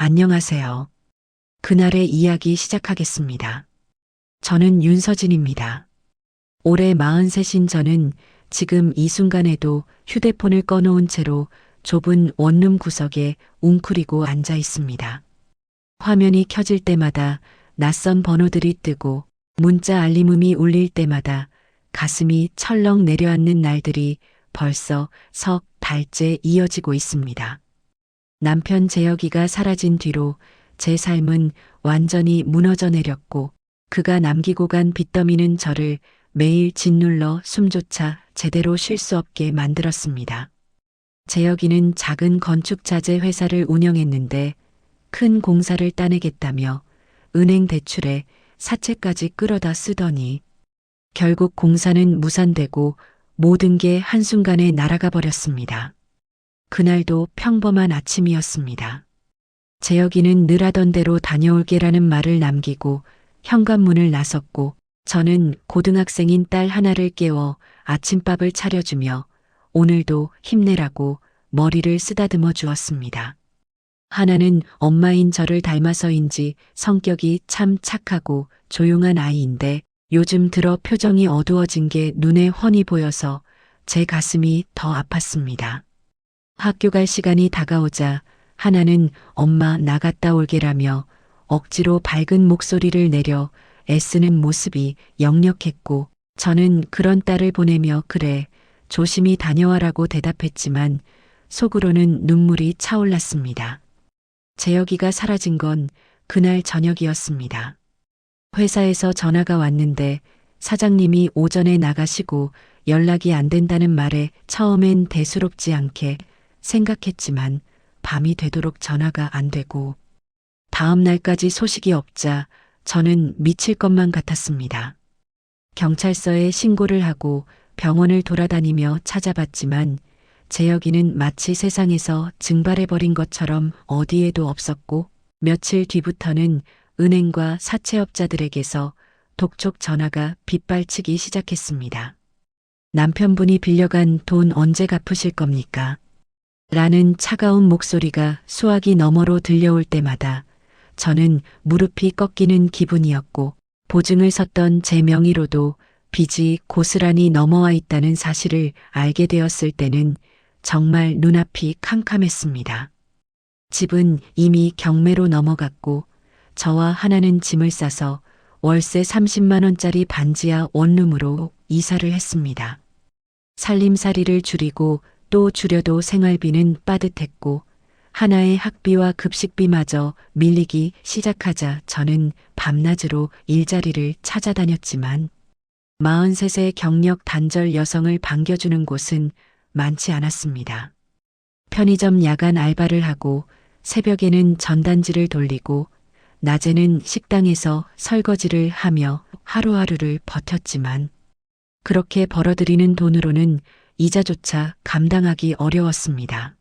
안녕하세요. 그날의 이야기 시작하겠습니다. 저는 윤서진입니다. 올해 43인 저는 지금 이 순간에도 휴대폰을 꺼놓은 채로 좁은 원룸 구석에 웅크리고 앉아 있습니다. 화면이 켜질 때마다 낯선 번호들이 뜨고 문자 알림음이 울릴 때마다 가슴이 철렁 내려앉는 날들이 벌써 석 달째 이어지고 있습니다. 남편 재혁이가 사라진 뒤로 제 삶은 완전히 무너져 내렸고 그가 남기고 간 빚더미는 저를 매일 짓눌러 숨조차 제대로 쉴 수 없게 만들었습니다. 재혁이는 작은 건축자재 회사를 운영했는데 큰 공사를 따내겠다며 은행 대출에 사채까지 끌어다 쓰더니 결국 공사는 무산되고 모든 게 한순간에 날아가 버렸습니다. 그날도 평범한 아침이었습니다. 재혁이는 늘 하던 대로 다녀올게라는 말을 남기고 현관문을 나섰고 저는 고등학생인 딸 하나를 깨워 아침밥을 차려주며 오늘도 힘내라고 머리를 쓰다듬어 주었습니다. 하나는 엄마인 저를 닮아서인지 성격이 참 착하고 조용한 아이인데 요즘 들어 표정이 어두워진 게 눈에 훤히 보여서 제 가슴이 더 아팠습니다. 학교 갈 시간이 다가오자 하나는 엄마 나갔다 올게라며 억지로 밝은 목소리를 내려 애쓰는 모습이 역력했고 저는 그런 딸을 보내며 그래 조심히 다녀와라고 대답했지만 속으로는 눈물이 차올랐습니다. 재혁이가 사라진 건 그날 저녁이었습니다. 회사에서 전화가 왔는데 사장님이 오전에 나가시고 연락이 안 된다는 말에 처음엔 대수롭지 않게 생각했지만 밤이 되도록 전화가 안 되고 다음 날까지 소식이 없자 저는 미칠 것만 같았습니다. 경찰서에 신고를 하고 병원을 돌아다니며 찾아봤지만 재혁이는 마치 세상에서 증발해버린 것처럼 어디에도 없었고 며칠 뒤부터는 은행과 사채업자들에게서 독촉 전화가 빗발치기 시작했습니다. 남편분이 빌려간 돈 언제 갚으실 겁니까? 라는 차가운 목소리가 수화기 너머로 들려올 때마다 저는 무릎이 꺾이는 기분이었고 보증을 섰던 제 명의로도 빚이 고스란히 넘어와 있다는 사실을 알게 되었을 때는 정말 눈앞이 캄캄했습니다. 집은 이미 경매로 넘어갔고 저와 하나는 짐을 싸서 월세 30만 원짜리 반지하 원룸으로 이사를 했습니다. 살림살이를 줄이고 또 줄여도 생활비는 빠듯했고 하나의 학비와 급식비마저 밀리기 시작하자 저는 밤낮으로 일자리를 찾아다녔지만 43세 경력 단절 여성을 반겨주는 곳은 많지 않았습니다. 편의점 야간 알바를 하고 새벽에는 전단지를 돌리고 낮에는 식당에서 설거지를 하며 하루하루를 버텼지만 그렇게 벌어들이는 돈으로는 이자조차 감당하기 어려웠습니다.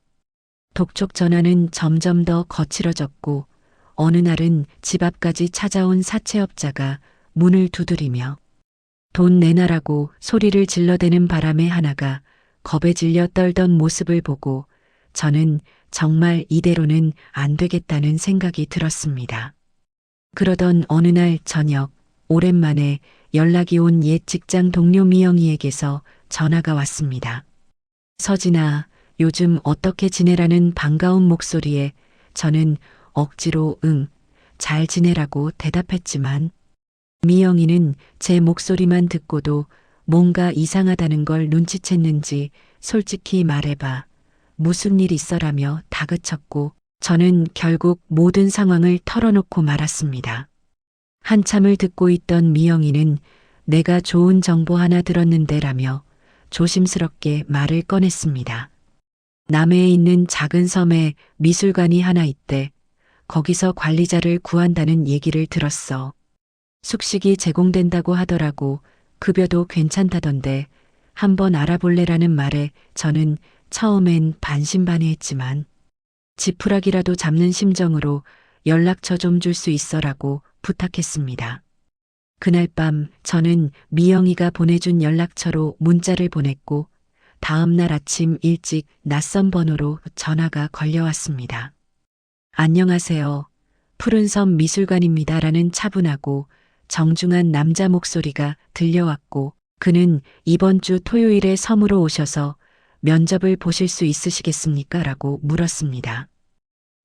독촉 전화는 점점 더 거칠어졌고 어느 날은 집 앞까지 찾아온 사채업자가 문을 두드리며 돈 내놔라고 소리를 질러대는 바람에 하나가 겁에 질려 떨던 모습을 보고 저는 정말 이대로는 안 되겠다는 생각이 들었습니다. 그러던 어느 날 저녁 오랜만에 연락이 온 옛 직장 동료 미영이에게서 전화가 왔습니다. 서진아, 요즘 어떻게 지내라는 반가운 목소리에 저는 억지로 응, 잘 지내라고 대답했지만 미영이는 제 목소리만 듣고도 뭔가 이상하다는 걸 눈치챘는지 솔직히 말해봐. 무슨 일 있어라며 다그쳤고 저는 결국 모든 상황을 털어놓고 말았습니다. 한참을 듣고 있던 미영이는 내가 좋은 정보 하나 들었는데라며 조심스럽게 말을 꺼냈습니다. 남해에 있는 작은 섬에 미술관이 하나 있대. 거기서 관리자를 구한다는 얘기를 들었어. 숙식이 제공된다고 하더라고. 급여도 괜찮다던데 한번 알아볼래라는 말에 저는 처음엔 반신반의했지만 지푸라기라도 잡는 심정으로 연락처 좀 줄 수 있어라고 부탁했습니다. 그날 밤 저는 미영이가 보내준 연락처로 문자를 보냈고 다음 날 아침 일찍 낯선 번호로 전화가 걸려왔습니다. 안녕하세요. 푸른섬 미술관입니다라는 차분하고 정중한 남자 목소리가 들려왔고 그는 이번 주 토요일에 섬으로 오셔서 면접을 보실 수 있으시겠습니까? 라고 물었습니다.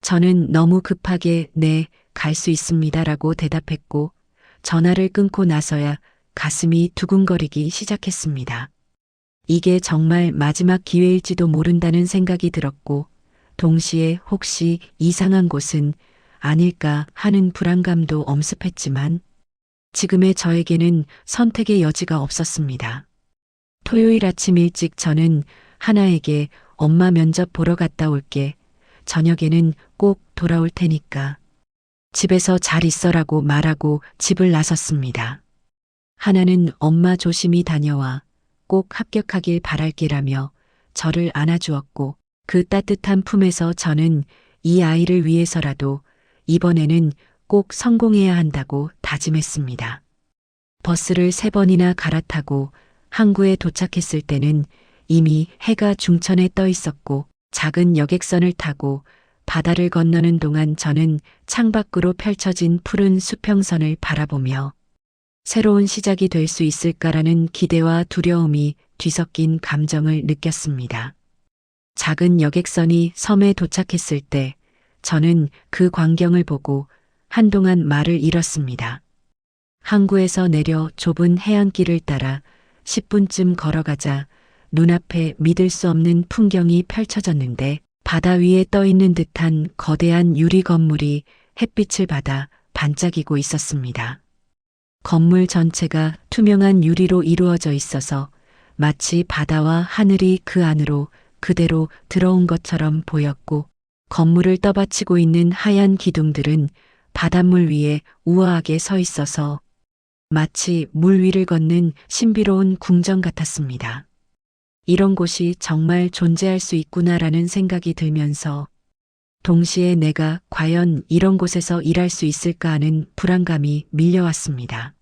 저는 너무 급하게 네, 갈 수 있습니다. 라고 대답했고 전화를 끊고 나서야 가슴이 두근거리기 시작했습니다. 이게 정말 마지막 기회일지도 모른다는 생각이 들었고 동시에 혹시 이상한 곳은 아닐까 하는 불안감도 엄습했지만 지금의 저에게는 선택의 여지가 없었습니다. 토요일 아침 일찍 저는 하나에게 엄마 면접 보러 갔다 올게. 저녁에는 꼭 돌아올 테니까. 집에서 잘 있어라고 말하고 집을 나섰습니다. 하나는 엄마 조심히 다녀와 꼭 합격하길 바랄게라며 저를 안아주었고 그 따뜻한 품에서 저는 이 아이를 위해서라도 이번에는 꼭 성공해야 한다고 다짐했습니다. 버스를 3번이나 갈아타고 항구에 도착했을 때는 이미 해가 중천에 떠 있었고 작은 여객선을 타고 바다를 건너는 동안 저는 창밖으로 펼쳐진 푸른 수평선을 바라보며 새로운 시작이 될 수 있을까라는 기대와 두려움이 뒤섞인 감정을 느꼈습니다. 작은 여객선이 섬에 도착했을 때 저는 그 광경을 보고 한동안 말을 잃었습니다. 항구에서 내려 좁은 해안길을 따라 10분쯤 걸어가자 눈앞에 믿을 수 없는 풍경이 펼쳐졌는데 바다 위에 떠 있는 듯한 거대한 유리 건물이 햇빛을 받아 반짝이고 있었습니다. 건물 전체가 투명한 유리로 이루어져 있어서 마치 바다와 하늘이 그 안으로 그대로 들어온 것처럼 보였고 건물을 떠받치고 있는 하얀 기둥들은 바닷물 위에 우아하게 서 있어서 마치 물 위를 걷는 신비로운 궁전 같았습니다. 이런 곳이 정말 존재할 수 있구나라는 생각이 들면서 동시에 내가 과연 이런 곳에서 일할 수 있을까 하는 불안감이 밀려왔습니다.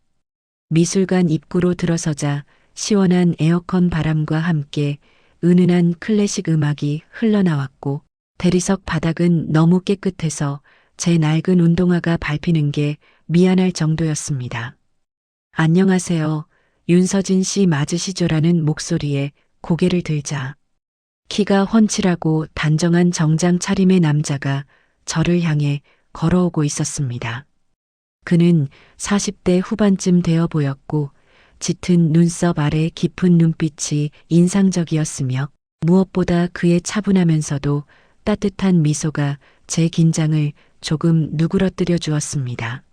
미술관 입구로 들어서자 시원한 에어컨 바람과 함께 은은한 클래식 음악이 흘러나왔고 대리석 바닥은 너무 깨끗해서 제 낡은 운동화가 밟히는 게 미안할 정도였습니다. 안녕하세요. 윤서진 씨 맞으시죠라는 목소리에 고개를 들자 키가 훤칠하고 단정한 정장 차림의 남자가 저를 향해 걸어오고 있었습니다. 그는 40대 후반쯤 되어 보였고 짙은 눈썹 아래 깊은 눈빛이 인상적이었으며 무엇보다 그의 차분하면서도 따뜻한 미소가 제 긴장을 조금 누그러뜨려 주었습니다.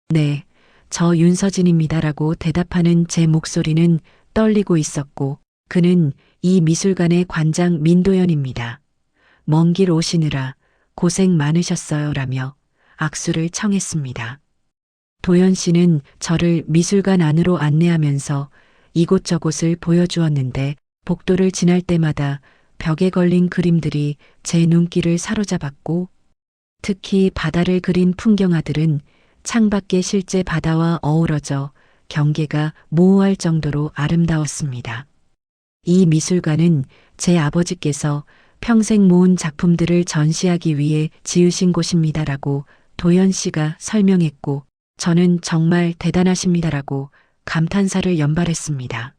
네, 저 윤서진입니다라고 대답하는 제 목소리는 떨리고 있었고 그는 이 미술관의 관장 민도연입니다. 먼 길 오시느라 고생 많으셨어요 라며 악수를 청했습니다. 도연 씨는 저를 미술관 안으로 안내하면서 이곳저곳을 보여주었는데 복도를 지날 때마다 벽에 걸린 그림들이 제 눈길을 사로잡았고 특히 바다를 그린 풍경화들은 창밖의 실제 바다와 어우러져 경계가 모호할 정도로 아름다웠습니다. 이 미술관은 제 아버지께서 평생 모은 작품들을 전시하기 위해 지으신 곳입니다라고 도연 씨가 설명했고 저는 정말 대단하십니다라고 감탄사를 연발했습니다.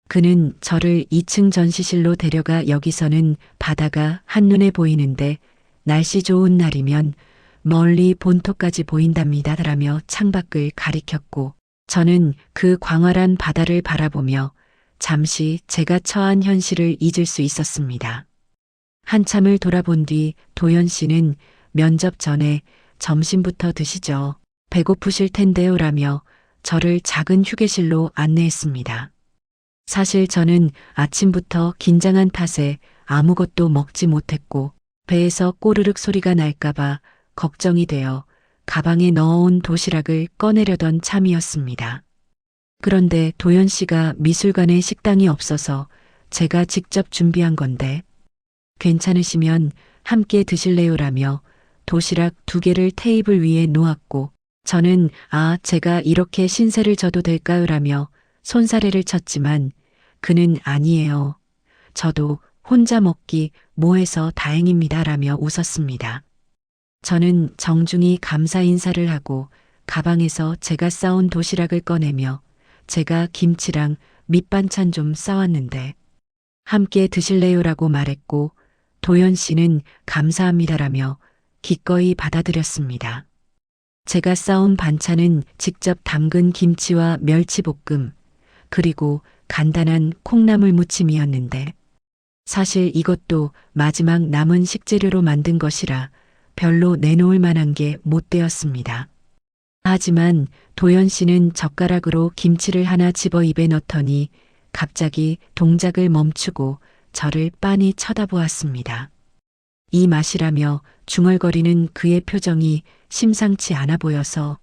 그는 저를 2층 전시실로 데려가 여기서는 바다가 한눈에 보이는데 날씨 좋은 날이면 멀리 본토까지 보인답니다라며 창밖을 가리켰고 저는 그 광활한 바다를 바라보며 잠시 제가 처한 현실을 잊을 수 있었습니다. 한참을 돌아본 뒤 도연 씨는 면접 전에 점심부터 드시죠. 배고프실 텐데요 라며 저를 작은 휴게실로 안내했습니다. 사실 저는 아침부터 긴장한 탓에 아무것도 먹지 못했고 배에서 꼬르륵 소리가 날까봐 걱정이 되어 가방에 넣어온 도시락을 꺼내려던 참이었습니다. 그런데 도연 씨가 미술관에 식당이 없어서 제가 직접 준비한 건데 괜찮으시면 함께 드실래요라며 도시락 2개를 테이블 위에 놓았고 저는 제가 이렇게 신세를 져도 될까요라며 손사래를 쳤지만 그는 아니에요. 저도 혼자 먹기 뭐해서 다행입니다라며 웃었습니다. 저는 정중히 감사 인사를 하고 가방에서 제가 싸온 도시락을 꺼내며 제가 김치랑 밑반찬 좀 싸왔는데 함께 드실래요라고 말했고 도연 씨는 감사합니다라며 기꺼이 받아들였습니다. 제가 싸온 반찬은 직접 담근 김치와 멸치볶음, 그리고 간단한 콩나물 무침이었는데 사실 이것도 마지막 남은 식재료로 만든 것이라 별로 내놓을 만한 게 못 되었습니다. 하지만 도연 씨는 젓가락으로 김치를 하나 집어 입에 넣더니 갑자기 동작을 멈추고 저를 빤히 쳐다보았습니다. 이 맛이라며 중얼거리는 그의 표정이 심상치 않아 보여서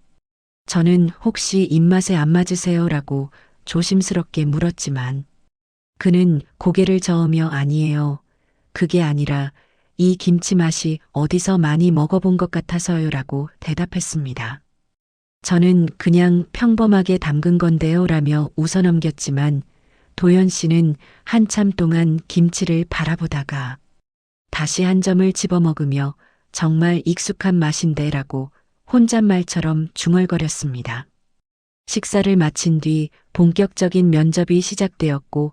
저는 혹시 입맛에 안 맞으세요라고 조심스럽게 물었지만 그는 고개를 저으며 아니에요. 그게 아니라 이 김치 맛이 어디서 많이 먹어본 것 같아서요라고 대답했습니다. 저는 그냥 평범하게 담근 건데요 라며 웃어넘겼지만 도연 씨는 한참 동안 김치를 바라보다가 다시 한 점을 집어먹으며 정말 익숙한 맛인데 라고 혼잣말처럼 중얼거렸습니다. 식사를 마친 뒤 본격적인 면접이 시작되었고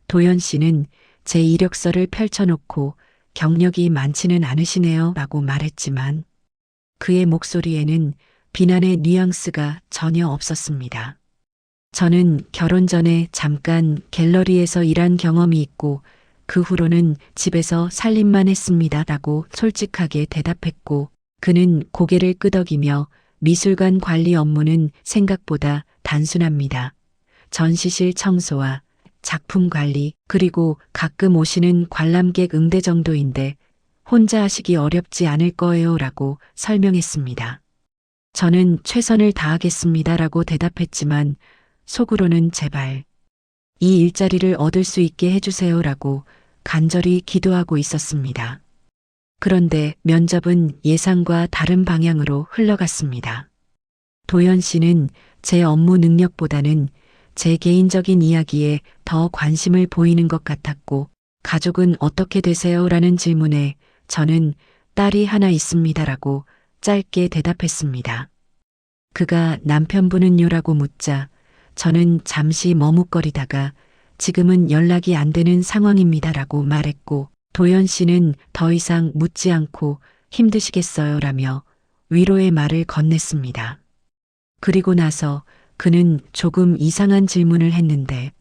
도연 씨는 제 이력서를 펼쳐놓고 경력이 많지는 않으시네요 라고 말했지만 그의 목소리에는 비난의 뉘앙스가 전혀 없었습니다. 저는 결혼 전에 잠깐 갤러리에서 일한 경험이 있고 그 후로는 집에서 살림만 했습니다 라고 솔직하게 대답했고 그는 고개를 끄덕이며 미술관 관리 업무는 생각보다 단순합니다. 전시실 청소와 작품 관리 그리고 가끔 오시는 관람객 응대 정도인데 혼자 하시기 어렵지 않을 거예요 라고 설명했습니다. 저는 최선을 다하겠습니다 라고 대답했지만 속으로는 제발 이 일자리를 얻을 수 있게 해주세요 라고 간절히 기도하고 있었습니다. 그런데 면접은 예상과 다른 방향으로 흘러갔습니다. 도연 씨는 제 업무 능력보다는 제 개인적인 이야기에 더 관심을 보이는 것 같았고 가족은 어떻게 되세요? 라는 질문에 저는 딸이 하나 있습니다라고 짧게 대답했습니다. 그가 남편분은요? 라고 묻자 저는 잠시 머뭇거리다가 지금은 연락이 안 되는 상황입니다라고 말했고 도연 씨는 더 이상 묻지 않고 힘드시겠어요? 라며 위로의 말을 건넸습니다. 그리고 나서 그는 조금 이상한 질문을 했는데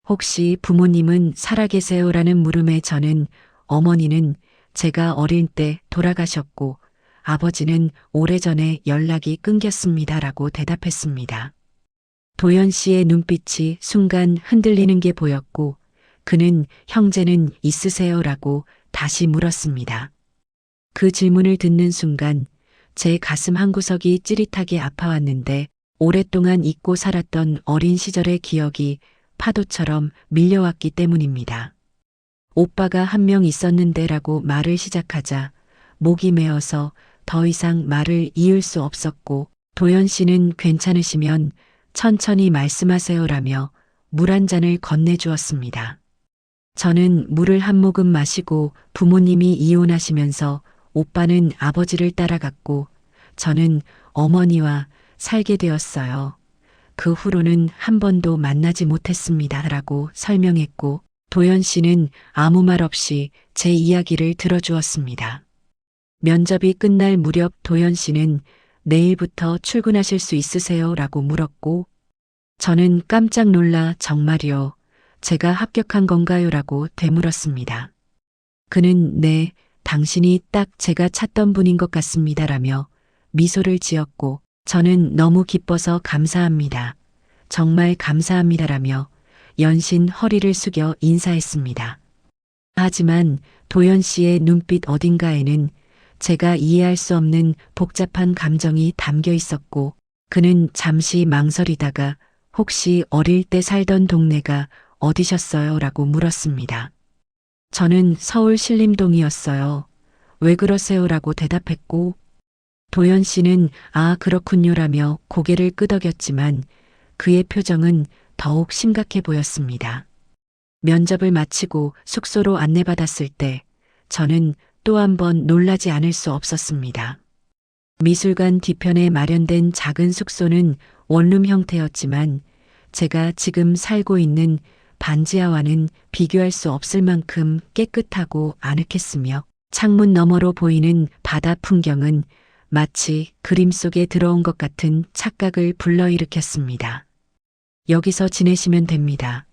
혹시 부모님은 살아계세요? 라는 물음에 저는 어머니는 제가 어릴 때 돌아가셨고 아버지는 오래전에 연락이 끊겼습니다 라고 대답했습니다. 도연 씨의 눈빛이 순간 흔들리는 게 보였고 그는 형제는 있으세요? 라고 다시 물었습니다. 그 질문을 듣는 순간 제 가슴 한구석이 찌릿하게 아파왔는데 오랫동안 잊고 살았던 어린 시절의 기억이 파도처럼 밀려왔기 때문입니다. 오빠가 한 명 있었는데 라고 말을 시작하자 목이 메어서 더 이상 말을 이을 수 없었고 도연 씨는 괜찮으시면 천천히 말씀하세요 라며 물 한 잔을 건네주었습니다. 저는 물을 한 모금 마시고 부모님이 이혼하시면서 오빠는 아버지를 따라갔고 저는 어머니와 살게 되었어요. 그 후로는 한 번도 만나지 못했습니다 라고 설명했고 도연 씨는 아무 말 없이 제 이야기를 들어주었습니다. 면접이 끝날 무렵 도연 씨는 내일부터 출근하실 수 있으세요? 라고 물었고 저는 깜짝 놀라 정말이요. 제가 합격한 건가요? 라고 되물었습니다. 그는 네, 당신이 딱 제가 찾던 분인 것 같습니다 라며 미소를 지었고 저는 너무 기뻐서 감사합니다. 정말 감사합니다라며 연신 허리를 숙여 인사했습니다. 하지만 도연 씨의 눈빛 어딘가에는 제가 이해할 수 없는 복잡한 감정이 담겨 있었고 그는 잠시 망설이다가 혹시 어릴 때 살던 동네가 어디셨어요? 라고 물었습니다. 저는 서울 신림동이었어요. 왜 그러세요? 라고 대답했고 도연 씨는 아 그렇군요라며 고개를 끄덕였지만 그의 표정은 더욱 심각해 보였습니다. 면접을 마치고 숙소로 안내받았을 때 저는 또 한 번 놀라지 않을 수 없었습니다. 미술관 뒤편에 마련된 작은 숙소는 원룸 형태였지만 제가 지금 살고 있는 반지하와는 비교할 수 없을 만큼 깨끗하고 아늑했으며 창문 너머로 보이는 바다 풍경은 마치 그림 속에 들어온 것 같은 착각을 불러일으켰습니다. 여기서 지내시면 됩니다.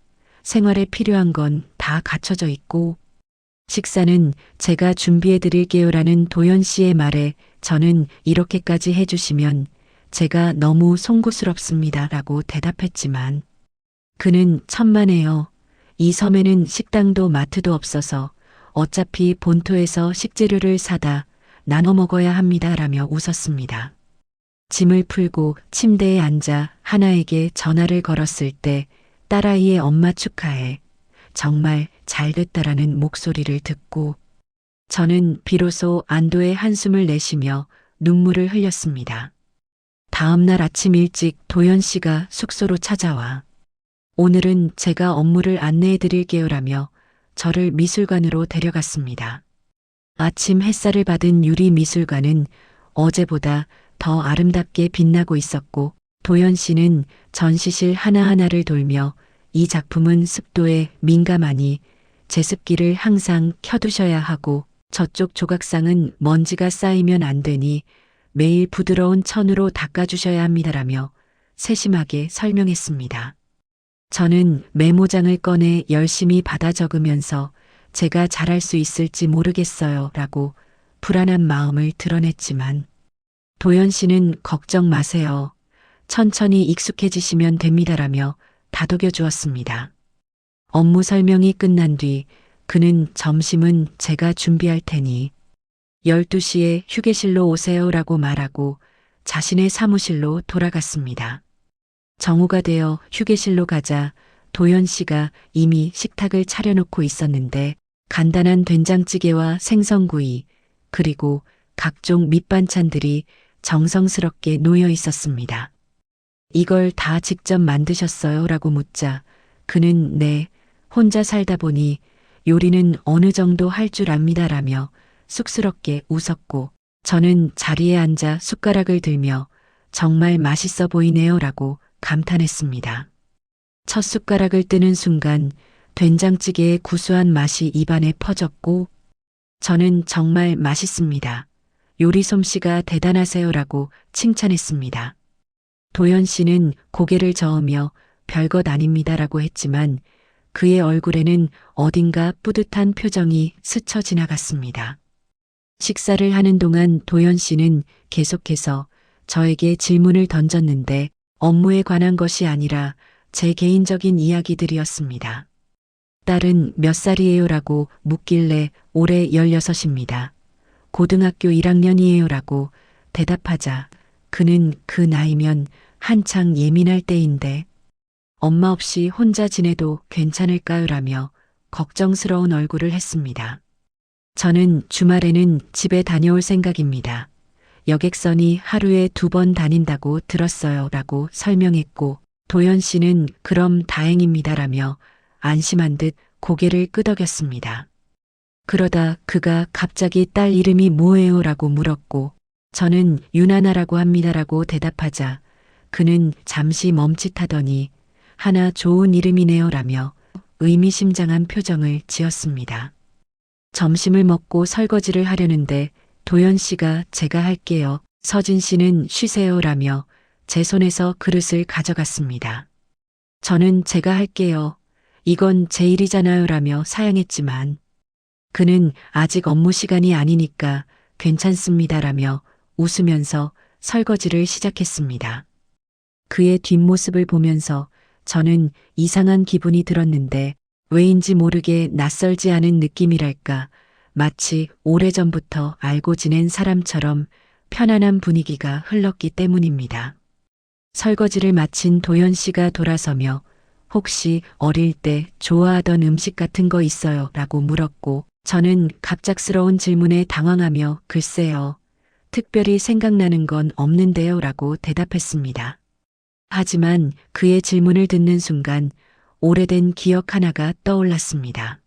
생활에 필요한 건 다 갖춰져 있고 식사는 제가 준비해 드릴게요라는 도연 씨의 말에 저는 이렇게까지 해주시면 제가 너무 송구스럽습니다 라고 대답했지만 그는 천만에요. 이 섬에는 식당도 마트도 없어서 어차피 본토에서 식재료를 사다 나눠 먹어야 합니다 라며 웃었습니다. 짐을 풀고 침대에 앉아 하나에게 전화를 걸었을 때 딸아이의 엄마 축하해. 정말 잘 됐다라는 목소리를 듣고 저는 비로소 안도의 한숨을 내쉬며 눈물을 흘렸습니다. 다음 날 아침 일찍 도연 씨가 숙소로 찾아와 오늘은 제가 업무를 안내해 드릴게요라며 저를 미술관으로 데려갔습니다. 아침 햇살을 받은 유리 미술관은 어제보다 더 아름답게 빛나고 있었고 도연 씨는 전시실 하나하나를 돌며 이 작품은 습도에 민감하니 제습기를 항상 켜두셔야 하고 저쪽 조각상은 먼지가 쌓이면 안 되니 매일 부드러운 천으로 닦아주셔야 합니다라며 세심하게 설명했습니다. 저는 메모장을 꺼내 열심히 받아 적으면서 제가 잘할 수 있을지 모르겠어요 라고 불안한 마음을 드러냈지만 도연 씨는 걱정 마세요. 천천히 익숙해지시면 됩니다라며 다독여 주었습니다. 업무 설명이 끝난 뒤 그는 점심은 제가 준비할 테니 12시에 휴게실로 오세요라고 말하고 자신의 사무실로 돌아갔습니다. 정오가 되어 휴게실로 가자 도연 씨가 이미 식탁을 차려놓고 있었는데 간단한 된장찌개와 생선구이 그리고 각종 밑반찬들이 정성스럽게 놓여 있었습니다. 이걸 다 직접 만드셨어요? 라고 묻자 그는 네, 혼자 살다 보니 요리는 어느 정도 할 줄 압니다라며 쑥스럽게 웃었고 저는 자리에 앉아 숟가락을 들며 정말 맛있어 보이네요 라고 감탄했습니다. 첫 숟가락을 뜨는 순간 된장찌개의 구수한 맛이 입안에 퍼졌고 저는 정말 맛있습니다. 요리 솜씨가 대단하세요라고 칭찬했습니다. 도연 씨는 고개를 저으며 별것 아닙니다라고 했지만 그의 얼굴에는 어딘가 뿌듯한 표정이 스쳐 지나갔습니다. 식사를 하는 동안 도연 씨는 계속해서 저에게 질문을 던졌는데 업무에 관한 것이 아니라 제 개인적인 이야기들이었습니다. 딸은 몇 살이에요? 라고 묻길래 올해 16입니다. 고등학교 1학년이에요? 라고 대답하자 그는 그 나이면 한창 예민할 때인데 엄마 없이 혼자 지내도 괜찮을까요? 라며 걱정스러운 얼굴을 했습니다. 저는 주말에는 집에 다녀올 생각입니다. 여객선이 하루에 2번 다닌다고 들었어요. 라고 설명했고 도연 씨는 그럼 다행입니다라며 안심한 듯 고개를 끄덕였습니다. 그러다 그가 갑자기 딸 이름이 뭐예요? 라고 물었고 저는 유나나라고 합니다라고 대답하자 그는 잠시 멈칫하더니 하나 좋은 이름이네요 라며 의미심장한 표정을 지었습니다. 점심을 먹고 설거지를 하려는데 도연 씨가 제가 할게요. 서진 씨는 쉬세요 라며 제 손에서 그릇을 가져갔습니다. 저는 제가 할게요. 이건 제 일이잖아요 라며 사양했지만 그는 아직 업무 시간이 아니니까 괜찮습니다라며 웃으면서 설거지를 시작했습니다. 그의 뒷모습을 보면서 저는 이상한 기분이 들었는데 왜인지 모르게 낯설지 않은 느낌이랄까 마치 오래전부터 알고 지낸 사람처럼 편안한 분위기가 흘렀기 때문입니다. 설거지를 마친 도연 씨가 돌아서며 혹시 어릴 때 좋아하던 음식 같은 거 있어요? 라고 물었고 저는 갑작스러운 질문에 당황하며 글쎄요. 특별히 생각나는 건 없는데요 라고 대답했습니다. 하지만 그의 질문을 듣는 순간 오래된 기억 하나가 떠올랐습니다.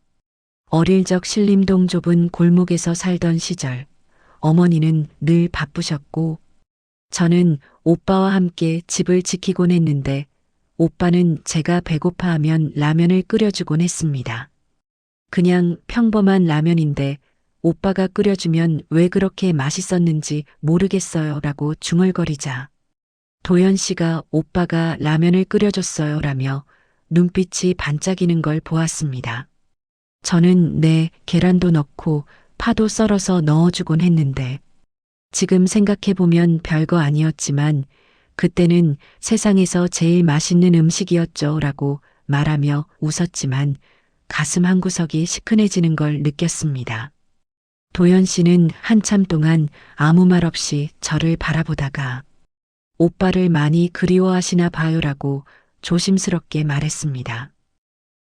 어릴 적 신림동 좁은 골목에서 살던 시절 어머니는 늘 바쁘셨고 저는 오빠와 함께 집을 지키곤 했는데 오빠는 제가 배고파하면 라면을 끓여주곤 했습니다. 그냥 평범한 라면인데 오빠가 끓여주면 왜 그렇게 맛있었는지 모르겠어요 라고 중얼거리자 도연 씨가 오빠가 라면을 끓여줬어요 라며 눈빛이 반짝이는 걸 보았습니다. 저는 네, 계란도 넣고 파도 썰어서 넣어주곤 했는데 지금 생각해보면 별거 아니었지만 그때는 세상에서 제일 맛있는 음식이었죠 라고 말하며 웃었지만 가슴 한구석이 시큰해지는 걸 느꼈습니다. 도연 씨는 한참 동안 아무 말 없이 저를 바라보다가 오빠를 많이 그리워하시나 봐요라고 조심스럽게 말했습니다.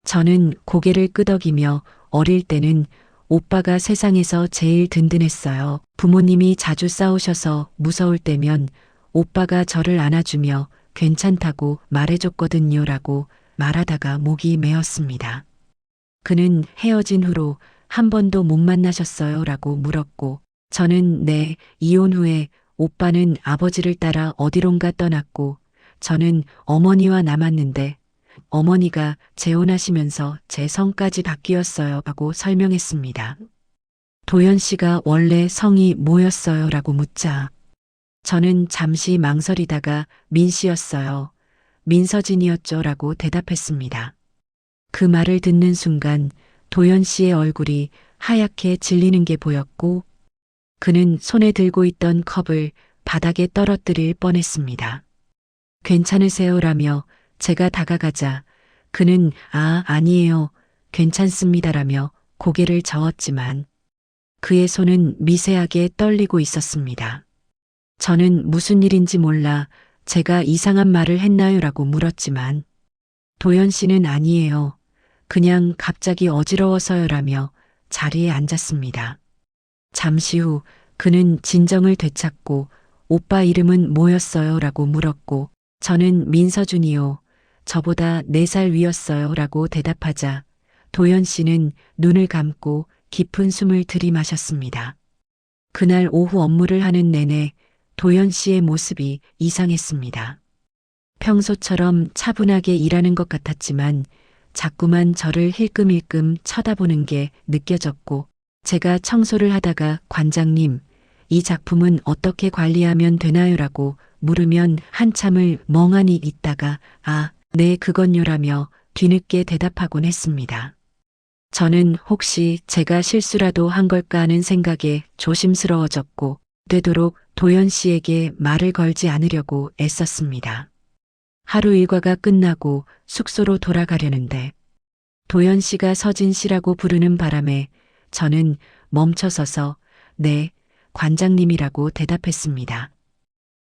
저는 고개를 끄덕이며 어릴 때는 오빠가 세상에서 제일 든든했어요. 부모님이 자주 싸우셔서 무서울 때면 오빠가 저를 안아주며 괜찮다고 말해줬거든요 라고 말하다가 목이 메었습니다. 그는 헤어진 후로 한 번도 못 만나셨어요 라고 물었고 저는 네, 이혼 후에 오빠는 아버지를 따라 어디론가 떠났고 저는 어머니와 남았는데 어머니가 재혼하시면서 제 성까지 바뀌었어요 하고 설명했습니다. 도연 씨가 원래 성이 뭐였어요 라고 묻자 저는 잠시 망설이다가 민 씨였어요. 민서진이었죠 라고 대답했습니다. 그 말을 듣는 순간 도연 씨의 얼굴이 하얗게 질리는 게 보였고 그는 손에 들고 있던 컵을 바닥에 떨어뜨릴 뻔했습니다. 괜찮으세요라며 제가 다가가자 그는 아니에요. 괜찮습니다라며 고개를 저었지만 그의 손은 미세하게 떨리고 있었습니다. 저는 무슨 일인지 몰라 제가 이상한 말을 했나요라고 물었지만 도연 씨는 아니에요. 그냥 갑자기 어지러워서요라며 자리에 앉았습니다. 잠시 후 그는 진정을 되찾고 오빠 이름은 뭐였어요? 라고 물었고 저는 민서준이요. 저보다 4살 위였어요. 라고 대답하자 도연 씨는 눈을 감고 깊은 숨을 들이마셨습니다. 그날 오후 업무를 하는 내내 도연 씨의 모습이 이상했습니다. 평소처럼 차분하게 일하는 것 같았지만 자꾸만 저를 힐끔힐끔 쳐다보는 게 느껴졌고 제가 청소를 하다가 관장님, 이 작품은 어떻게 관리하면 되나요? 라고 물으면 한참을 멍하니 있다가 네, 그건요라며 뒤늦게 대답하곤 했습니다. 저는 혹시 제가 실수라도 한 걸까 하는 생각에 조심스러워졌고 되도록 도연 씨에게 말을 걸지 않으려고 애썼습니다. 하루 일과가 끝나고 숙소로 돌아가려는데 도연 씨가 서진 씨라고 부르는 바람에 저는 멈춰서서 네, 관장님이라고 대답했습니다.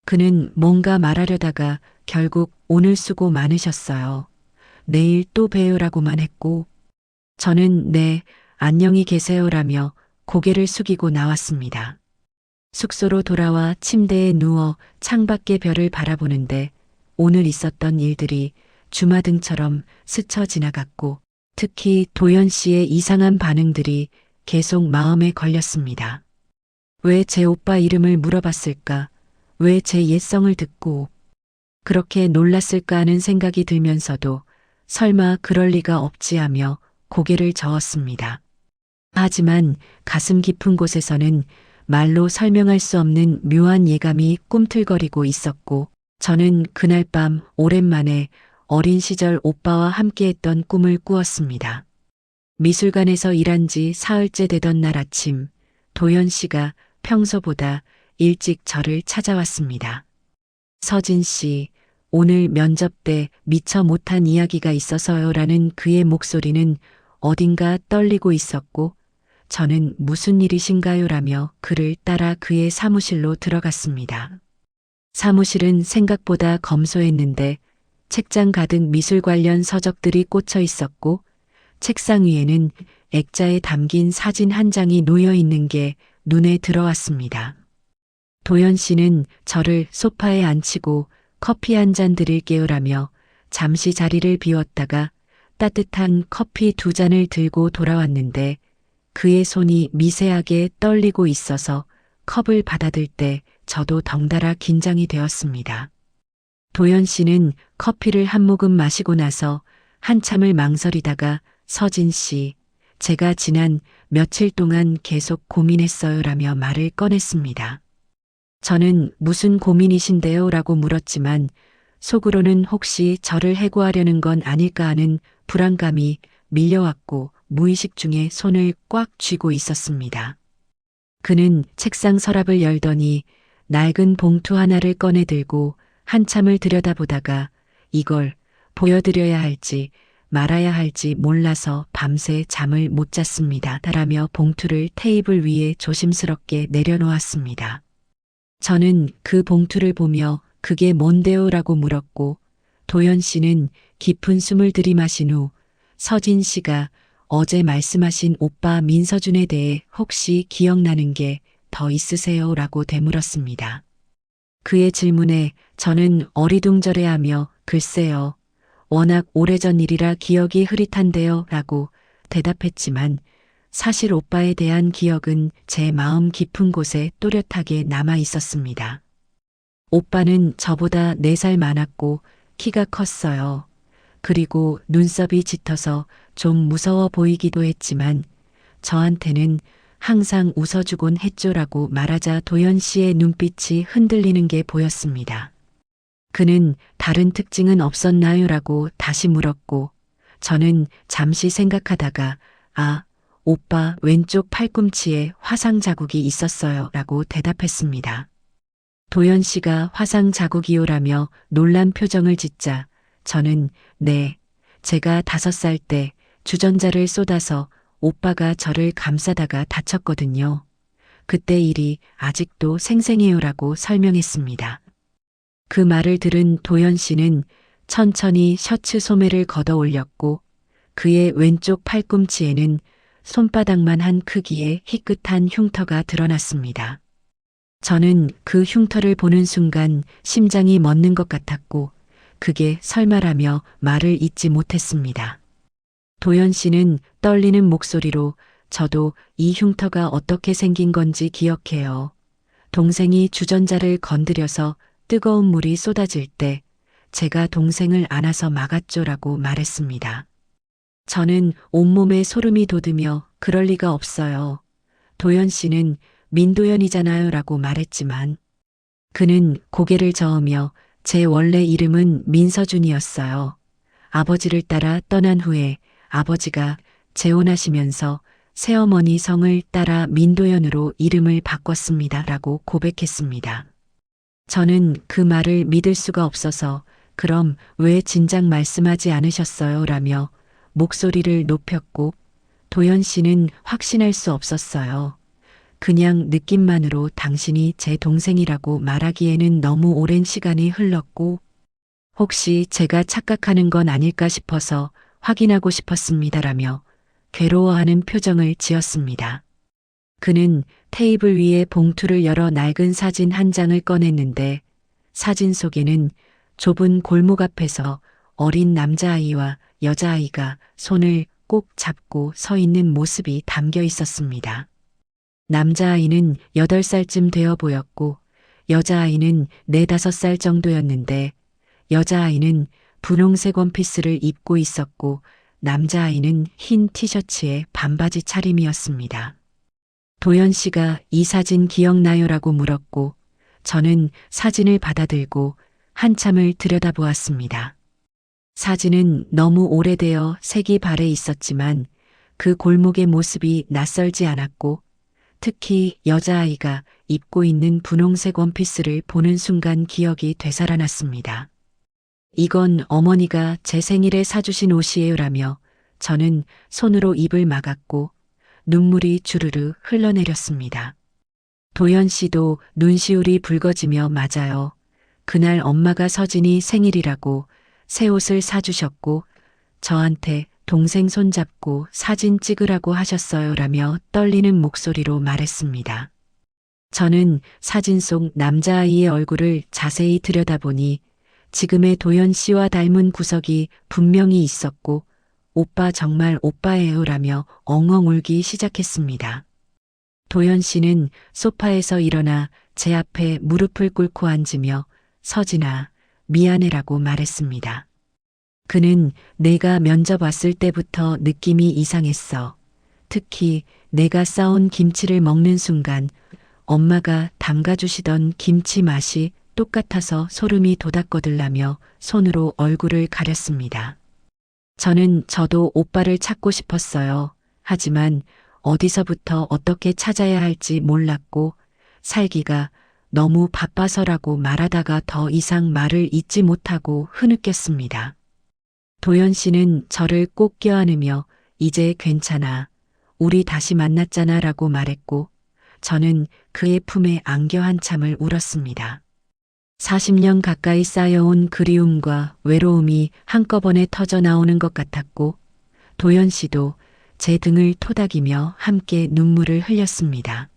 그는 뭔가 말하려다가 결국 오늘 수고 많으셨어요. 내일 또 봬요라고만 했고 저는 네, 안녕히 계세요라며 고개를 숙이고 나왔습니다. 숙소로 돌아와 침대에 누워 창밖의 별을 바라보는데 오늘 있었던 일들이 주마등처럼 스쳐 지나갔고 특히 도연 씨의 이상한 반응들이 계속 마음에 걸렸습니다. 왜 제 오빠 이름을 물어봤을까? 왜 제 옛성을 듣고 그렇게 놀랐을까 하는 생각이 들면서도 설마 그럴 리가 없지 하며 고개를 저었습니다. 하지만 가슴 깊은 곳에서는 말로 설명할 수 없는 묘한 예감이 꿈틀거리고 있었고 저는 그날 밤 오랜만에 어린 시절 오빠와 함께했던 꿈을 꾸었습니다. 미술관에서 일한 지 사흘째 되던 날 아침, 도연 씨가 평소보다 일찍 저를 찾아왔습니다. 서진 씨, 오늘 면접 때 미처 못한 이야기가 있어서요 라는 그의 목소리는 어딘가 떨리고 있었고 저는 무슨 일이신가요? 라며 그를 따라 그의 사무실로 들어갔습니다. 사무실은 생각보다 검소했는데 책장 가득 미술 관련 서적들이 꽂혀 있었고 책상 위에는 액자에 담긴 사진 한 장이 놓여 있는 게 눈에 들어왔습니다. 도연 씨는 저를 소파에 앉히고 커피 한 잔 드릴게요라며 잠시 자리를 비웠다가 따뜻한 커피 2잔을 들고 돌아왔는데 그의 손이 미세하게 떨리고 있어서 컵을 받아들 때 저도 덩달아 긴장이 되었습니다. 도연 씨는 커피를 한 모금 마시고 나서 한참을 망설이다가 서진 씨, 제가 지난 며칠 동안 계속 고민했어요라며 말을 꺼냈습니다. 저는 무슨 고민이신데요? 라고 물었지만 속으로는 혹시 저를 해고하려는 건 아닐까 하는 불안감이 밀려왔고 무의식 중에 손을 꽉 쥐고 있었습니다. 그는 책상 서랍을 열더니 낡은 봉투 하나를 꺼내 들고 한참을 들여다보다가 이걸 보여드려야 할지 말아야 할지 몰라서 밤새 잠을 못 잤습니다. 라며 봉투를 테이블 위에 조심스럽게 내려놓았습니다. 저는 그 봉투를 보며 그게 뭔데요? 라고 물었고 도연 씨는 깊은 숨을 들이마신 후 서진 씨가 어제 말씀하신 오빠 민서준에 대해 혹시 기억나는 게 더 있으세요? 라고 되물었습니다. 그의 질문에 저는 어리둥절해하며 글쎄요. 워낙 오래전 일이라 기억이 흐릿한데요. 라고 대답했지만 사실 오빠에 대한 기억은 제 마음 깊은 곳에 또렷하게 남아 있었습니다. 오빠는 저보다 4살 많았고 키가 컸어요. 그리고 눈썹이 짙어서 좀 무서워 보이기도 했지만 저한테는 항상 웃어주곤 했죠라고 말하자 도연 씨의 눈빛이 흔들리는 게 보였습니다. 그는 다른 특징은 없었나요? 라고 다시 물었고 저는 잠시 생각하다가 오빠 왼쪽 팔꿈치에 화상 자국이 있었어요 라고 대답했습니다. 도연 씨가 화상 자국이요라며 놀란 표정을 짓자 저는 네, 제가 5살 때 주전자를 쏟아서 오빠가 저를 감싸다가 다쳤거든요. 그때 일이 아직도 생생해요라고 설명했습니다. 그 말을 들은 도연 씨는 천천히 셔츠 소매를 걷어 올렸고 그의 왼쪽 팔꿈치에는 손바닥만 한 크기의 희끗한 흉터가 드러났습니다. 저는 그 흉터를 보는 순간 심장이 멎는 것 같았고 그게 설마라며 말을 잇지 못했습니다. 도연 씨는 떨리는 목소리로 저도 이 흉터가 어떻게 생긴 건지 기억해요. 동생이 주전자를 건드려서 뜨거운 물이 쏟아질 때 제가 동생을 안아서 막았죠라고 말했습니다. 저는 온몸에 소름이 돋으며 그럴 리가 없어요. 도연 씨는 민도연이잖아요 라고 말했지만 그는 고개를 저으며 제 원래 이름은 민서준이었어요. 아버지를 따라 떠난 후에 아버지가 재혼하시면서 새어머니 성을 따라 민도연으로 이름을 바꿨습니다. 라고 고백했습니다. 저는 그 말을 믿을 수가 없어서 그럼 왜 진작 말씀하지 않으셨어요? 라며 목소리를 높였고 도연 씨는 확신할 수 없었어요. 그냥 느낌만으로 당신이 제 동생이라고 말하기에는 너무 오랜 시간이 흘렀고 혹시 제가 착각하는 건 아닐까 싶어서 확인하고 싶었습니다라며 괴로워하는 표정을 지었습니다. 그는 테이블 위에 봉투를 열어 낡은 사진 한 장을 꺼냈는데 사진 속에는 좁은 골목 앞에서 어린 남자아이와 여자아이가 손을 꼭 잡고 서 있는 모습이 담겨 있었습니다. 남자아이는 8살쯤 되어 보였고 여자아이는 4, 5살 정도였는데 여자아이는 분홍색 원피스를 입고 있었고 남자아이는 흰 티셔츠에 반바지 차림이었습니다. 도연 씨가 이 사진 기억나요? 라고 물었고 저는 사진을 받아들고 한참을 들여다보았습니다. 사진은 너무 오래되어 색이 발해 있었지만 그 골목의 모습이 낯설지 않았고 특히 여자아이가 입고 있는 분홍색 원피스를 보는 순간 기억이 되살아났습니다. 이건 어머니가 제 생일에 사주신 옷이에요라며 저는 손으로 입을 막았고 눈물이 주르르 흘러내렸습니다. 도연 씨도 눈시울이 붉어지며 맞아요. 그날 엄마가 서진이 생일이라고 새 옷을 사주셨고 저한테 동생 손잡고 사진 찍으라고 하셨어요 라며 떨리는 목소리로 말했습니다. 저는 사진 속 남자아이의 얼굴을 자세히 들여다보니 지금의 도연 씨와 닮은 구석이 분명히 있었고 오빠 정말 오빠예요 라며 엉엉 울기 시작했습니다. 도연 씨는 소파에서 일어나 제 앞에 무릎을 꿇고 앉으며 서진아, 미안해라고 말했습니다. 그는 내가 면접 왔을 때부터 느낌이 이상했어. 특히 내가 싸온 김치를 먹는 순간 엄마가 담가주시던 김치 맛이 똑같아서 소름이 돋았거들라며 손으로 얼굴을 가렸습니다. 저도 오빠를 찾고 싶었어요. 하지만 어디서부터 어떻게 찾아야 할지 몰랐고 살기가 너무 바빠서라고 말하다가 더 이상 말을 잇지 못하고 흐느꼈습니다. 도연 씨는 저를 꼭 껴안으며 이제 괜찮아. 우리 다시 만났잖아 라고 말했고 저는 그의 품에 안겨 한참을 울었습니다. 40년 가까이 쌓여온 그리움과 외로움이 한꺼번에 터져 나오는 것 같았고 도연 씨도 제 등을 토닥이며 함께 눈물을 흘렸습니다.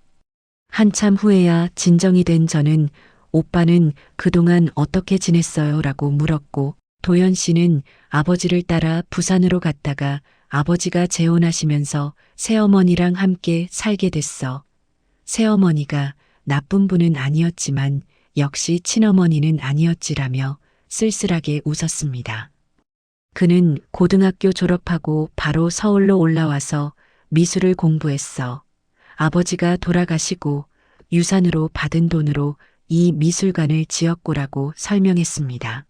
한참 후에야 진정이 된 저는 오빠는 그동안 어떻게 지냈어요? 라고 물었고 도연 씨는 아버지를 따라 부산으로 갔다가 아버지가 재혼하시면서 새어머니랑 함께 살게 됐어. 새어머니가 나쁜 분은 아니었지만 역시 친어머니는 아니었지라며 쓸쓸하게 웃었습니다. 그는 고등학교 졸업하고 바로 서울로 올라와서 미술을 공부했어. 아버지가 돌아가시고 유산으로 받은 돈으로 이 미술관을 지었고라고 설명했습니다.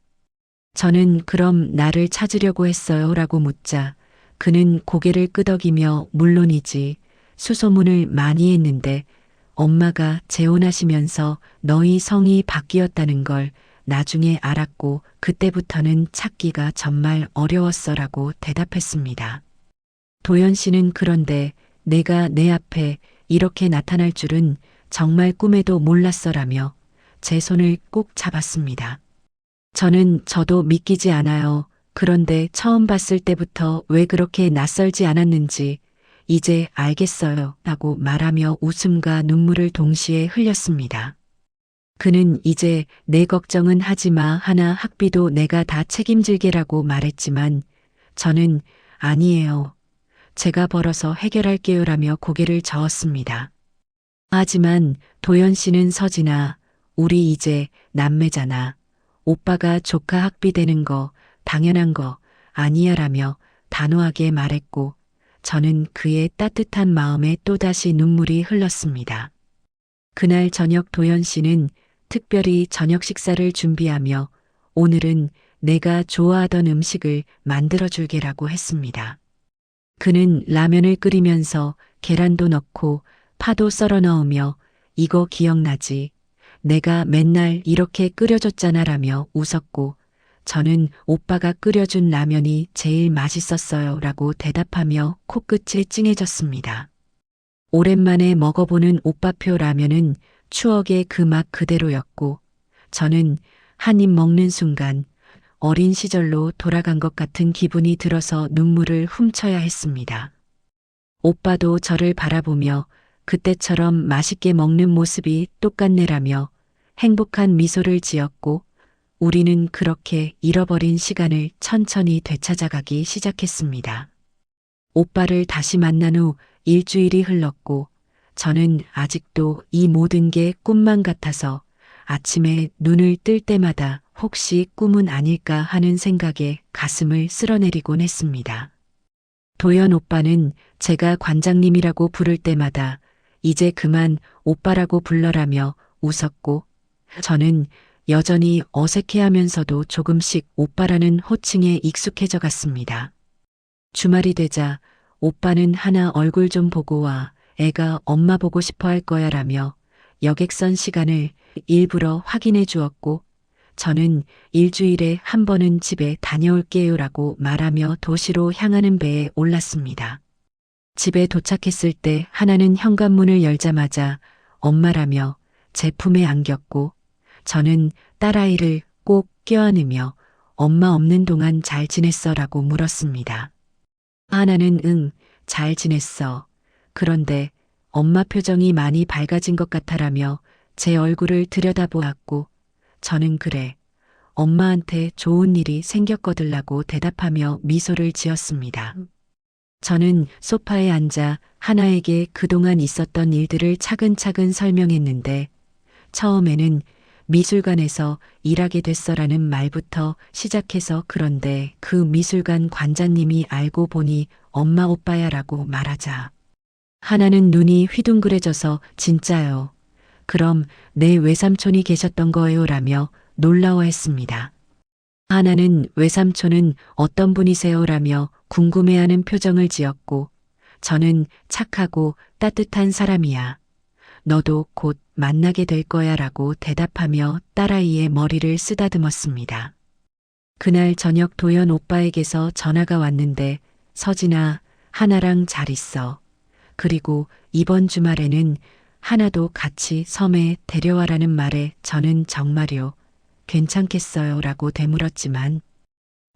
저는 그럼 나를 찾으려고 했어요? 라고 묻자 그는 고개를 끄덕이며 물론이지 수소문을 많이 했는데 엄마가 재혼하시면서 너희 성이 바뀌었다는 걸 나중에 알았고 그때부터는 찾기가 정말 어려웠어라고 대답했습니다. 도연 씨는 그런데 내가 내 앞에 이렇게 나타날 줄은 정말 꿈에도 몰랐어라며 제 손을 꼭 잡았습니다. 저도 믿기지 않아요. 그런데 처음 봤을 때부터 왜 그렇게 낯설지 않았는지 이제 알겠어요. 라고 말하며 웃음과 눈물을 동시에 흘렸습니다. 그는 이제 내 걱정은 하지 마 하나 학비도 내가 다 책임질게라고 말했지만 저는 아니에요. 제가 벌어서 해결할게요라며 고개를 저었습니다. 하지만 도연 씨는 서진아, 우리 이제 남매잖아. 오빠가 조카 학비 되는 거 당연한 거 아니야라며 단호하게 말했고 저는 그의 따뜻한 마음에 또다시 눈물이 흘렀습니다. 그날 저녁 도연 씨는 특별히 저녁 식사를 준비하며 오늘은 내가 좋아하던 음식을 만들어 줄게라고 했습니다. 그는 라면을 끓이면서 계란도 넣고 파도 썰어 넣으며 이거 기억나지? 내가 맨날 이렇게 끓여줬잖아 라며 웃었고 저는 오빠가 끓여준 라면이 제일 맛있었어요 라고 대답하며 코끝이 찡해졌습니다. 오랜만에 먹어보는 오빠표 라면은 추억의 그 맛 그대로였고 저는 한 입 먹는 순간 어린 시절로 돌아간 것 같은 기분이 들어서 눈물을 훔쳐야 했습니다. 오빠도 저를 바라보며 그때처럼 맛있게 먹는 모습이 똑같네라며 행복한 미소를 지었고 우리는 그렇게 잃어버린 시간을 천천히 되찾아가기 시작했습니다. 오빠를 다시 만난 후 일주일이 흘렀고 저는 아직도 이 모든 게 꿈만 같아서 아침에 눈을 뜰 때마다 혹시 꿈은 아닐까 하는 생각에 가슴을 쓸어내리곤 했습니다. 도연 오빠는 제가 관장님이라고 부를 때마다 이제 그만 오빠라고 불러라며 웃었고 저는 여전히 어색해하면서도 조금씩 오빠라는 호칭에 익숙해져 갔습니다. 주말이 되자 오빠는 하나 얼굴 좀 보고 와. 애가 엄마 보고 싶어 할 거야 라며 여객선 시간을 일부러 확인해 주었고 저는 일주일에 한 번은 집에 다녀올게요 라고 말하며 도시로 향하는 배에 올랐습니다. 집에 도착했을 때 하나는 현관문을 열자마자 엄마라며 제 품에 안겼고 저는 딸아이를 꼭 껴안으며 엄마 없는 동안 잘 지냈어 라고 물었습니다. 하나는 응, 잘 지냈어. 그런데 엄마 표정이 많이 밝아진 것 같아라며 제 얼굴을 들여다보았고 저는 그래. 엄마한테 좋은 일이 생겼거들라고 대답하며 미소를 지었습니다. 저는 소파에 앉아 하나에게 그동안 있었던 일들을 차근차근 설명했는데 처음에는 미술관에서 일하게 됐어라는 말부터 시작해서 그런데 그 미술관 관장님이 알고 보니 엄마 오빠야라고 말하자 하나는 눈이 휘둥그레져서 진짜요. 그럼 내 외삼촌이 계셨던 거예요라며 놀라워했습니다. 하나는 외삼촌은 어떤 분이세요라며 궁금해하는 표정을 지었고 저는 착하고 따뜻한 사람이야. 너도 곧 만나게 될 거야 라고 대답하며 딸아이의 머리를 쓰다듬었습니다. 그날 저녁 도연 오빠에게서 전화가 왔는데 서진아, 하나랑 잘 있어. 그리고 이번 주말에는 하나도 같이 섬에 데려와라는 말에 저는 정말요. 괜찮겠어요 라고 되물었지만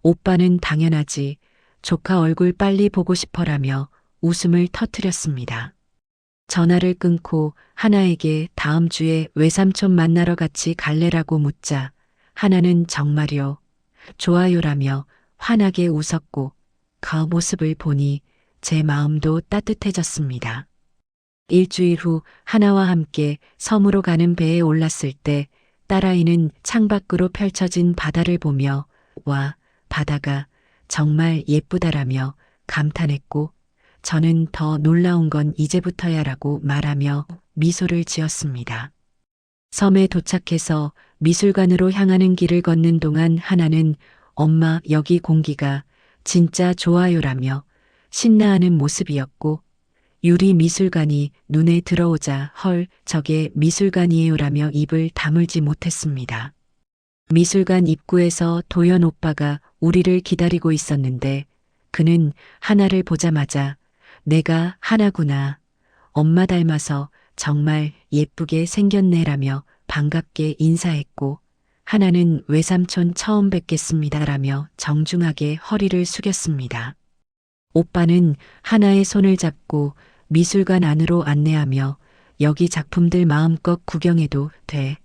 오빠는 당연하지. 조카 얼굴 빨리 보고 싶어라며 웃음을 터뜨렸습니다. 전화를 끊고 하나에게 다음 주에 외삼촌 만나러 같이 갈래라고 묻자 하나는 정말요. 좋아요라며 환하게 웃었고 그 모습을 보니 제 마음도 따뜻해졌습니다. 일주일 후 하나와 함께 섬으로 가는 배에 올랐을 때 딸아이는 창밖으로 펼쳐진 바다를 보며 와, 바다가 정말 예쁘다라며 감탄했고 저는 더 놀라운 건 이제부터야라고 말하며 미소를 지었습니다. 섬에 도착해서 미술관으로 향하는 길을 걷는 동안 하나는 엄마 여기 공기가 진짜 좋아요라며 신나하는 모습이었고 유리 미술관이 눈에 들어오자 헐 저게 미술관이에요라며 입을 다물지 못했습니다. 미술관 입구에서 도연 오빠가 우리를 기다리고 있었는데 그는 하나를 보자마자 내가 하나구나. 엄마 닮아서 정말 예쁘게 생겼네라며 반갑게 인사했고 하나는 외삼촌 처음 뵙겠습니다라며 정중하게 허리를 숙였습니다. 오빠는 하나의 손을 잡고 미술관 안으로 안내하며 여기 작품들 마음껏 구경해도 돼.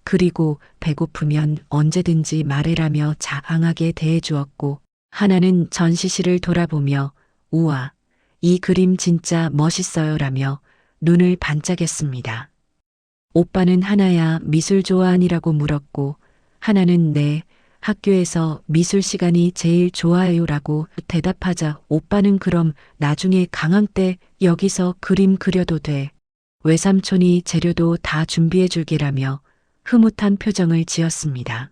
그리고 배고프면 언제든지 말해라며 자상하게 대해주었고 하나는 전시실을 돌아보며 우와 이 그림 진짜 멋있어요라며 눈을 반짝였습니다. 오빠는 하나야 미술 좋아하니라고 물었고 하나는 네 학교에서 미술 시간이 제일 좋아요라고 대답하자 오빠는 그럼 나중에 강황 때 여기서 그림 그려도 돼. 외삼촌이 재료도 다 준비해 줄게라며 흐뭇한 표정을 지었습니다.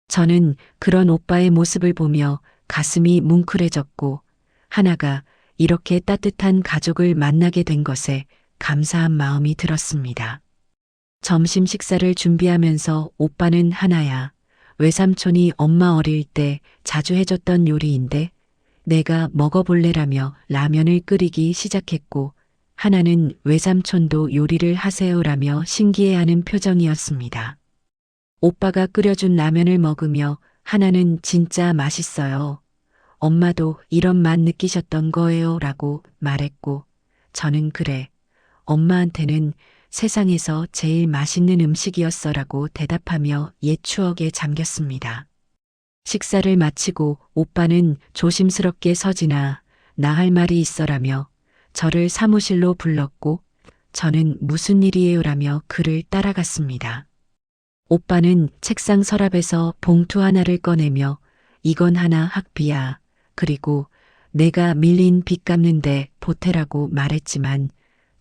저는 그런 오빠의 모습을 보며 가슴이 뭉클해졌고 하나가 이렇게 따뜻한 가족을 만나게 된 것에 감사한 마음이 들었습니다. 점심 식사를 준비하면서 오빠는 하나야. 외삼촌이 엄마 어릴 때 자주 해줬던 요리인데 내가 먹어볼래라며 라면을 끓이기 시작했고 하나는 외삼촌도 요리를 하세요라며 신기해하는 표정이었습니다. 오빠가 끓여준 라면을 먹으며 하나는 진짜 맛있어요. 엄마도 이런 맛 느끼셨던 거예요 라고 말했고 저는 그래. 엄마한테는 세상에서 제일 맛있는 음식이었어 라고 대답하며 옛 추억에 잠겼습니다. 식사를 마치고 오빠는 조심스럽게 서진아, 나 할 말이 있어라며 저를 사무실로 불렀고 저는 무슨 일이에요라며 그를 따라갔습니다. 오빠는 책상 서랍에서 봉투 하나를 꺼내며 이건 하나 학비야. 그리고 내가 밀린 빚 갚는데 보태라고 말했지만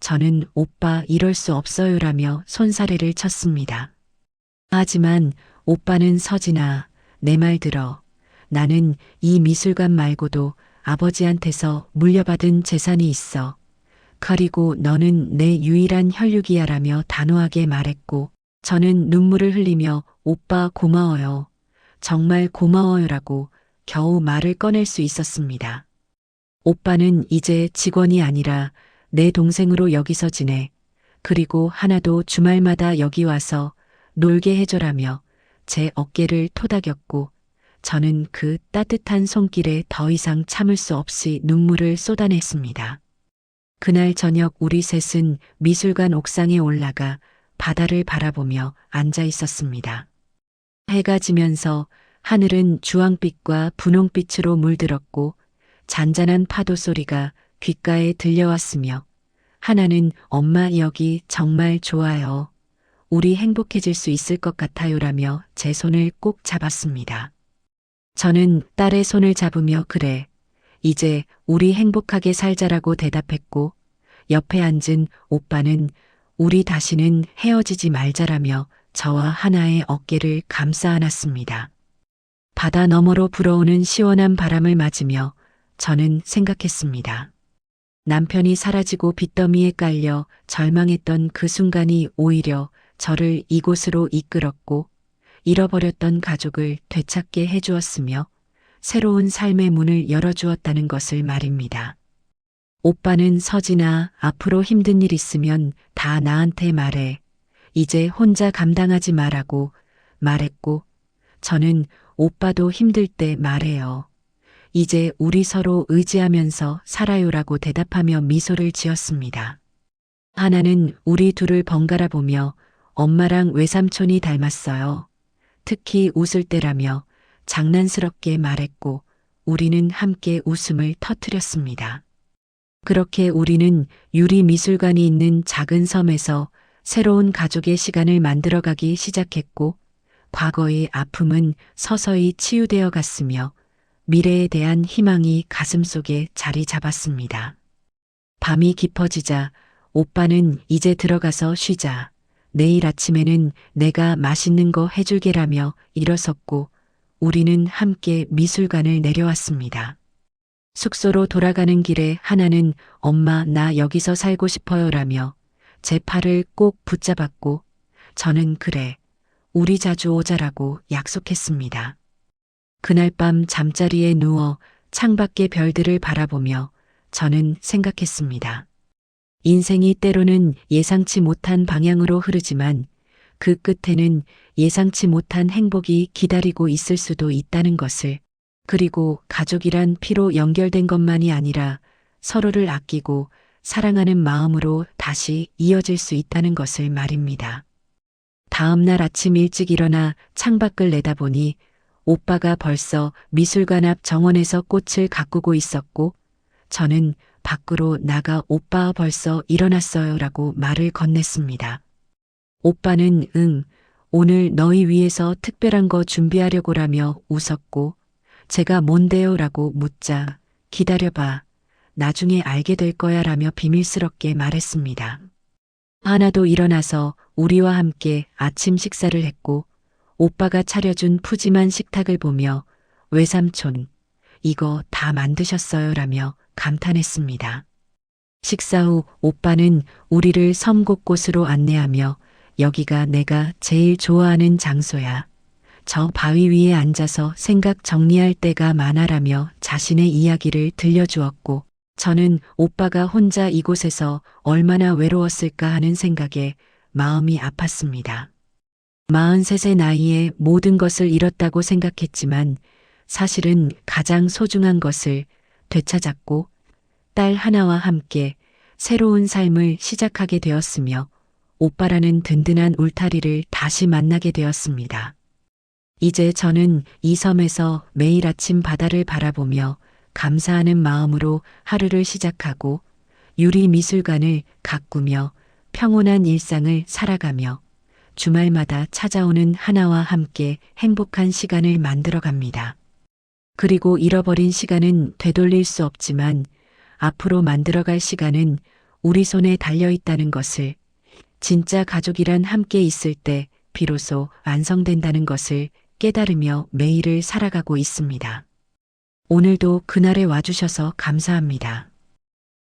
저는 오빠 이럴 수 없어요라며 손사래를 쳤습니다. 하지만 오빠는 서진아, 내 말 들어. 나는 이 미술관 말고도 아버지한테서 물려받은 재산이 있어. 그리고 너는 내 유일한 혈육이야라며 단호하게 말했고 저는 눈물을 흘리며 오빠 고마워요. 정말 고마워요라고 겨우 말을 꺼낼 수 있었습니다. 오빠는 이제 직원이 아니라 내 동생으로 여기서 지내. 그리고 하나도 주말마다 여기 와서 놀게 해줘라며 제 어깨를 토닥였고 저는 그 따뜻한 손길에 더 이상 참을 수 없이 눈물을 쏟아냈습니다. 그날 저녁 우리 셋은 미술관 옥상에 올라가 바다를 바라보며 앉아 있었습니다. 해가 지면서 하늘은 주황빛과 분홍빛으로 물들었고 잔잔한 파도 소리가 귓가에 들려왔으며 하나는 엄마 여기 정말 좋아요. 우리 행복해질 수 있을 것 같아요라며 제 손을 꼭 잡았습니다. 저는 딸의 손을 잡으며 그래, 이제 우리 행복하게 살자라고 대답했고 옆에 앉은 오빠는 우리 다시는 헤어지지 말자라며 저와 하나의 어깨를 감싸 안았습니다. 바다 너머로 불어오는 시원한 바람을 맞으며 저는 생각했습니다. 남편이 사라지고 빚더미에 깔려 절망했던 그 순간이 오히려 저를 이곳으로 이끌었고 잃어버렸던 가족을 되찾게 해주었으며 새로운 삶의 문을 열어주었다는 것을 말입니다. 오빠는 서진아, 앞으로 힘든 일 있으면 다 나한테 말해. 이제 혼자 감당하지 말라고 말했고 저는 오빠도 힘들 때 말해요. 이제 우리 서로 의지하면서 살아요라고 대답하며 미소를 지었습니다. 하나는 우리 둘을 번갈아 보며 엄마랑 외삼촌이 닮았어요. 특히 웃을 때라며 장난스럽게 말했고 우리는 함께 웃음을 터뜨렸습니다. 그렇게 우리는 유리미술관이 있는 작은 섬에서 새로운 가족의 시간을 만들어가기 시작했고 과거의 아픔은 서서히 치유되어 갔으며 미래에 대한 희망이 가슴속에 자리 잡았습니다. 밤이 깊어지자 오빠는 이제 들어가서 쉬자. 내일 아침에는 내가 맛있는 거 해줄게라며 일어섰고 우리는 함께 미술관을 내려왔습니다. 숙소로 돌아가는 길에 하나는 엄마 나 여기서 살고 싶어요라며 제 팔을 꼭 붙잡았고 저는 그래, 우리 자주 오자라고 약속했습니다. 그날 밤 잠자리에 누워 창밖의 별들을 바라보며 저는 생각했습니다. 인생이 때로는 예상치 못한 방향으로 흐르지만 그 끝에는 예상치 못한 행복이 기다리고 있을 수도 있다는 것을, 그리고 가족이란 피로 연결된 것만이 아니라 서로를 아끼고 사랑하는 마음으로 다시 이어질 수 있다는 것을 말입니다. 다음 날 아침 일찍 일어나 창밖을 내다보니 오빠가 벌써 미술관 앞 정원에서 꽃을 가꾸고 있었고 저는 밖으로 나가 오빠 벌써 일어났어요 라고 말을 건넸습니다. 오빠는 응, 오늘 너희 위해서 특별한 거 준비하려고라며 웃었고 제가 뭔데요 라고 묻자 기다려봐, 나중에 알게 될 거야 라며 비밀스럽게 말했습니다. 하나도 일어나서 우리와 함께 아침 식사를 했고 오빠가 차려준 푸짐한 식탁을 보며 외삼촌, 이거 다 만드셨어요 라며 감탄했습니다. 식사 후 오빠는 우리를 섬 곳곳으로 안내하며 여기가 내가 제일 좋아하는 장소야. 저 바위 위에 앉아서 생각 정리할 때가 많아라며 자신의 이야기를 들려주었고 저는 오빠가 혼자 이곳에서 얼마나 외로웠을까 하는 생각에 마음이 아팠습니다. 43의 나이에 모든 것을 잃었다고 생각했지만 사실은 가장 소중한 것을 되찾았고 딸 하나와 함께 새로운 삶을 시작하게 되었으며 오빠라는 든든한 울타리를 다시 만나게 되었습니다. 이제 저는 이 섬에서 매일 아침 바다를 바라보며 감사하는 마음으로 하루를 시작하고 유리 미술관을 가꾸며 평온한 일상을 살아가며 주말마다 찾아오는 하나와 함께 행복한 시간을 만들어 갑니다. 그리고 잃어버린 시간은 되돌릴 수 없지만 앞으로 만들어갈 시간은 우리 손에 달려 있다는 것을, 진짜 가족이란 함께 있을 때 비로소 완성된다는 것을 깨달으며 매일을 살아가고 있습니다. 오늘도 그날에 와주셔서 감사합니다.